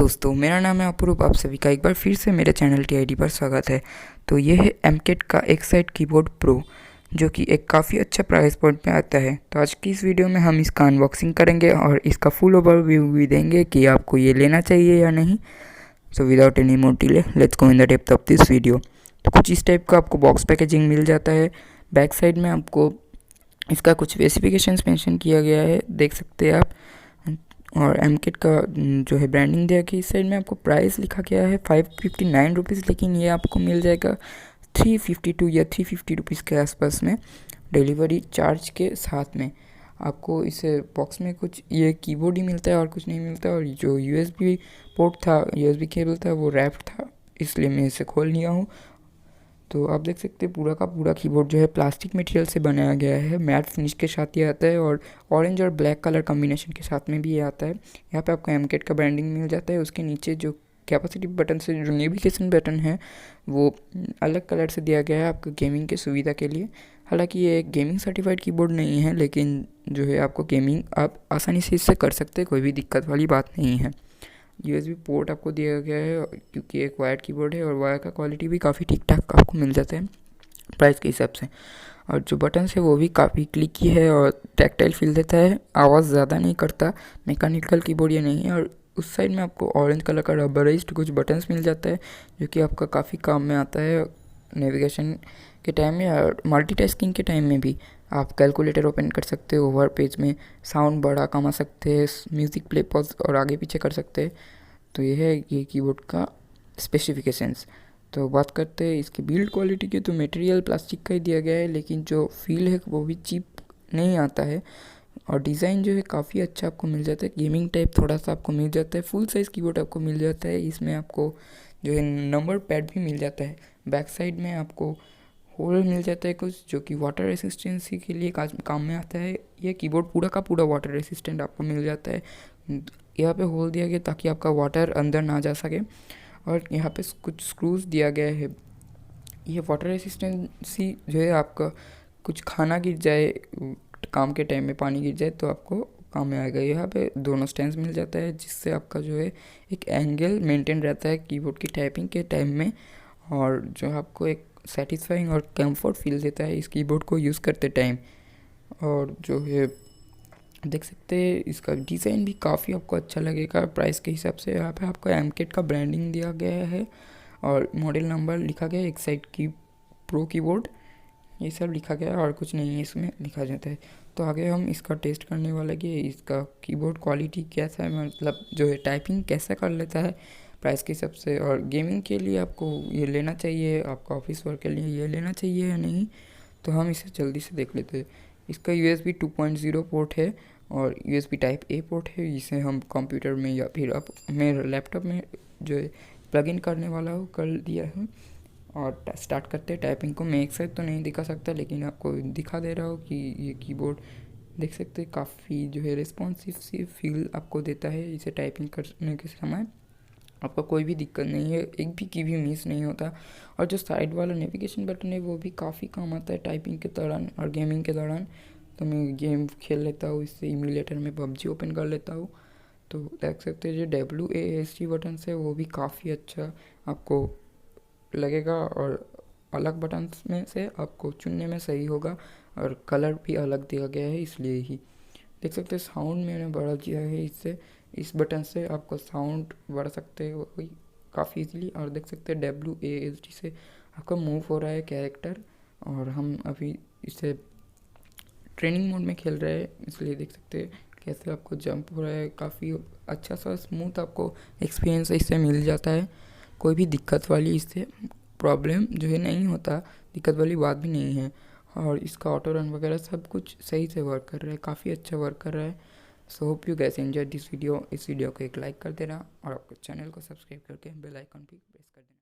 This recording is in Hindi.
दोस्तों, मेरा नाम है अपूर्व। आप सभी का एक बार फिर से मेरे चैनल की आईडी पर स्वागत है। तो ये है एमकेट का एक्साइट कीबोर्ड प्रो, जो कि एक काफ़ी अच्छा प्राइस पॉइंट में आता है। तो आज की इस वीडियो में हम इसका अनबॉक्सिंग करेंगे और इसका फुल ओवरव्यू भी देंगे कि आपको ये लेना चाहिए या नहीं। So without any more delay, let's go in the depth of this video. तो कुछ इस टाइप का आपको बॉक्स पैकेजिंग मिल जाता है। बैक साइड में आपको इसका कुछ स्पेसिफिकेशंस मेंशन किया गया है, देख सकते हैं आप। और एमकेट का जो है ब्रांडिंग दिया गया। इस साइड में आपको प्राइस लिखा गया है 559 रुपीज़, लेकिन ये आपको मिल जाएगा 352 या 350 रुपीज़ के आसपास में, डिलीवरी चार्ज के साथ में। आपको इस बॉक्स में कुछ ये कीबोर्ड ही मिलता है और कुछ नहीं मिलता। और जो यूएसबी पोर्ट था, यूएसबी केबल था, वो रैप्ड था, इसलिए मैं इसे खोल लिया हूँ। तो आप देख सकते हैं पूरा का पूरा कीबोर्ड जो है प्लास्टिक मटेरियल से बनाया गया है। मैट फिनिश के साथ ये आता है और ऑरेंज और ब्लैक कलर कॉम्बिनेशन के साथ में भी ये आता है। यहाँ पे आपको एमकेट का ब्रांडिंग मिल जाता है। उसके नीचे जो कैपेसिटिव बटन से जो नेविगेशन बटन है वो अलग कलर से दिया गया है आपको गेमिंग की सुविधा के लिए। हालांकि ये एक गेमिंग सर्टिफाइड कीबोर्ड नहीं है, लेकिन जो है आपको गेमिंग आप आसानी से इससे कर सकते हैं, कोई भी दिक्कत वाली बात नहीं है। यूएसबी पोर्ट आपको दिया गया है, क्योंकि एक वायर्ड कीबोर्ड है और वायर का क्वालिटी भी काफ़ी ठीक ठाक आपको मिल जाता है प्राइस के हिसाब से। और जो बटन है वो भी काफ़ी क्लिकी है और टैक्टाइल फील देता है, आवाज़ ज़्यादा नहीं करता। मैकेनिकल कीबोर्ड ये नहीं है। और उस साइड में आपको ऑरेंज कलर का रबराइज्ड कुछ बटन्स मिल जाता है, जो कि आपका काफ़ी काम में आता है नेविगेशन के टाइम में और मल्टीटास्किंग के टाइम में भी। आप कैलकुलेटर ओपन कर सकते हो, ओवर पेज में साउंड बड़ा कमा सकते हैं, म्यूज़िक प्ले पॉज और आगे पीछे कर सकते हैं। तो ये है ये कीबोर्ड का स्पेसिफिकेशंस। तो बात करते हैं इसकी बिल्ड क्वालिटी की। तो मटेरियल प्लास्टिक का ही दिया गया है, लेकिन जो फील है वो भी चीप नहीं आता है। और डिज़ाइन जो है काफ़ी अच्छा आपको मिल जाता है, गेमिंग टाइप थोड़ा सा आपको मिल जाता है। फुल साइज़ कीबोर्ड आपको मिल जाता है। इसमें आपको जो है नंबर पैड भी मिल जाता है। बैक साइड में आपको होल मिल जाता है कुछ, जो कि वाटर रेसिस्टेंसी के लिए काम में आता है। ये कीबोर्ड पूरा का पूरा वाटर रेसिस्टेंट आपको मिल जाता है। यहाँ पे होल दिया गया ताकि आपका वाटर अंदर ना जा सके। और यहाँ पे कुछ स्क्रूज दिया गया है। ये वाटर रेसिस्टेंसी जो है, आपका कुछ खाना गिर जाए, काम के टाइम में पानी गिर जाए तो आपको काम में आएगा। यहाँ पे दोनों स्टैंड्स मिल जाता है, जिससे आपका जो है एक एंगल मेंटेन रहता है कीबोर्ड की टाइपिंग के टाइम में, और जो आपको एक सेटिस्फाइंग और कंफर्ट फील देता है इस कीबोर्ड को यूज़ करते टाइम। और जो है देख सकते हैं इसका डिज़ाइन भी काफ़ी आपको अच्छा लगेगा प्राइस के हिसाब से। यहाँ पे आपको एमकेट का ब्रांडिंग दिया गया है और मॉडल नंबर लिखा गया है। एक्साइट की प्रो कीबोर्ड ये सब लिखा गया है और कुछ नहीं है इसमें लिखा जाता है। तो आगे हम इसका टेस्ट करने वाले कि इसका कीबोर्ड क्वालिटी कैसा है, मतलब जो है टाइपिंग कैसा कर लेता है प्राइस के हिसाब से। और गेमिंग के लिए आपको ये लेना चाहिए, आपका ऑफिस वर्क के लिए ये लेना चाहिए या नहीं, तो हम इसे जल्दी से देख लेते हैं। इसका USB 2.0 पोर्ट है और USB टाइप A पोर्ट है। इसे हम कंप्यूटर में या फिर अब मेरे लैपटॉप में जो है प्लग इन करने वाला हो कर दिया है। और स्टार्ट करते हैं टाइपिंग को। मैं एक साइड तो नहीं दिखा सकता, लेकिन आपको दिखा दे रहा हूँ कि ये कीबोर्ड देख सकते हैं काफ़ी जो है रिस्पॉन्सिव सी फील आपको देता है। इसे टाइपिंग करने के समय आपको कोई भी दिक्कत नहीं है, एक भी की भी मिस नहीं होता। और जो साइड वाला नेविगेशन बटन है वो भी काफ़ी काम आता है टाइपिंग के दौरान और गेमिंग के दौरान। तो मैं गेम खेल लेता हूँ इससे, इम्यूलेटर में PUBG ओपन कर लेता हूँ। तो देख सकते हैं जो WASD बटन है वो भी काफ़ी अच्छा आपको लगेगा और अलग बटन्स में से आपको चुनने में सही होगा। और कलर भी अलग दिया गया है, इसलिए ही देख सकते हैं साउंड मैंने बढ़ा दिया है इससे। इस बटन से आपको साउंड बढ़ा सकते हो काफ़ी इजीली। और देख सकते हैं WASD से आपका मूव हो रहा है कैरेक्टर। और हम अभी इसे ट्रेनिंग मोड में खेल रहे हैं, इसलिए देख सकते हैं कैसे आपको जंप हो रहा है। काफ़ी अच्छा सा स्मूथ आपको एक्सपीरियंस इससे मिल जाता है। कोई भी दिक्कत वाली इससे प्रॉब्लम जो है नहीं होता, दिक्कत वाली बात भी नहीं है। और इसका ऑटो रन वगैरह सब कुछ सही से वर्क कर रहा है, काफ़ी अच्छा वर्क कर रहा है। So hope you gas enjoy this video. इस वीडियो को एक लाइक कर देना और आपके चैनल को सब्सक्राइब करके बेल आइकन भी प्रेस कर देना।